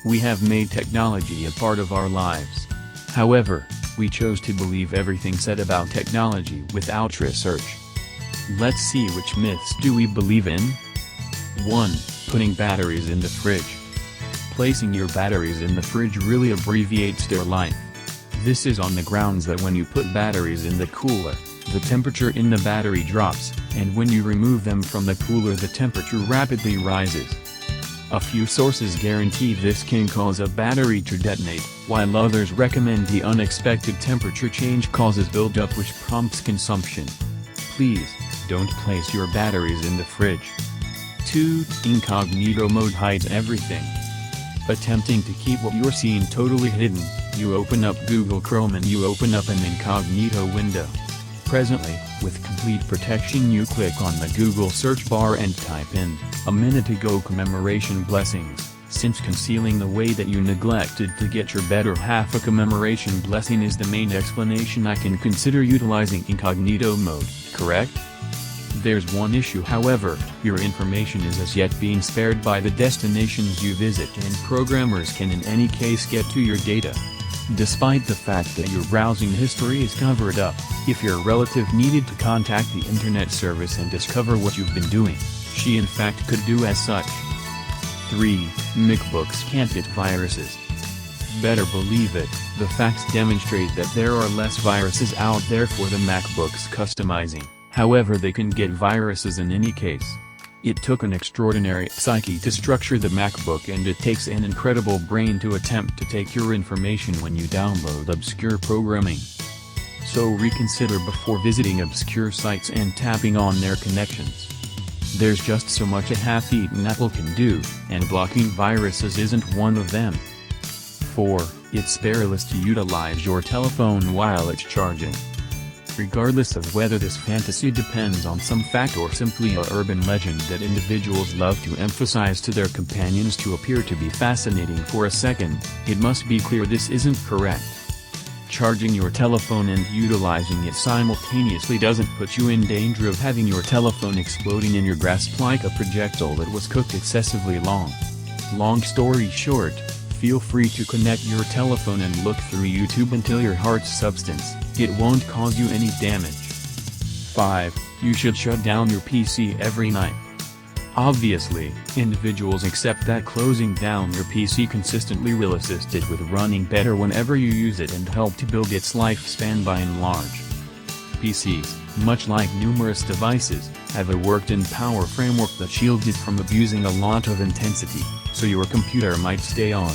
We have made technology a part of our lives. However, we chose to believe everything said about technology without research. Let's see which myths do we believe in. 1. Putting batteries in the fridge. Placing your batteries in the fridge really abbreviates their life. This is on the grounds that when you put batteries in the cooler, the temperature in the battery drops, and when you remove them from the cooler the temperature rapidly rises. A few sources guarantee this can cause a battery to detonate, while others recommend the unexpected temperature change causes buildup which prompts consumption. Please, don't place your batteries in the fridge. 2. Incognito mode hides everything. Attempting to keep what you're seeing totally hidden, you open up Google Chrome and you open up an incognito window. Presently, with complete protection you click on the Google search bar and type in, "A minute ago commemoration blessings," since concealing the way that you neglected to get your better half a commemoration blessing is the main explanation. I can consider utilizing incognito mode, correct? There's one issue however, your information is as yet being spared by the destinations you visit and programmers can in any case get to your data. Despite the fact that your browsing history is covered up, if your relative needed to contact the internet service and discover what you've been doing, she in fact could do as such. 3. Macbooks can't get viruses. Better believe it, the facts demonstrate that there are less viruses out there for the Macbooks customizing, however they can get viruses in any case. It took an extraordinary psyche to structure the MacBook and it takes an incredible brain to attempt to take your information when you download obscure programming. So reconsider before visiting obscure sites and tapping on their connections. There's just so much a half-eaten apple can do, and blocking viruses isn't one of them. 4. It's perilous to utilize your telephone while it's charging. Regardless of whether this fantasy depends on some fact or simply a urban legend that individuals love to emphasize to their companions to appear to be fascinating for a second, it must be clear this isn't correct. Charging your telephone and utilizing it simultaneously doesn't put you in danger of having your telephone exploding in your grasp like a projectile that was cooked excessively long. Long story short, feel free to connect your telephone and look through YouTube until your heart's substance, it won't cause you any damage. 5. You should shut down your PC every night. Obviously, individuals accept that closing down your PC consistently will assist it with running better whenever you use it and help to build its lifespan by and large. PCs, much like numerous devices, have a worked-in power framework that shields it from abusing a lot of intensity, so your computer might stay on.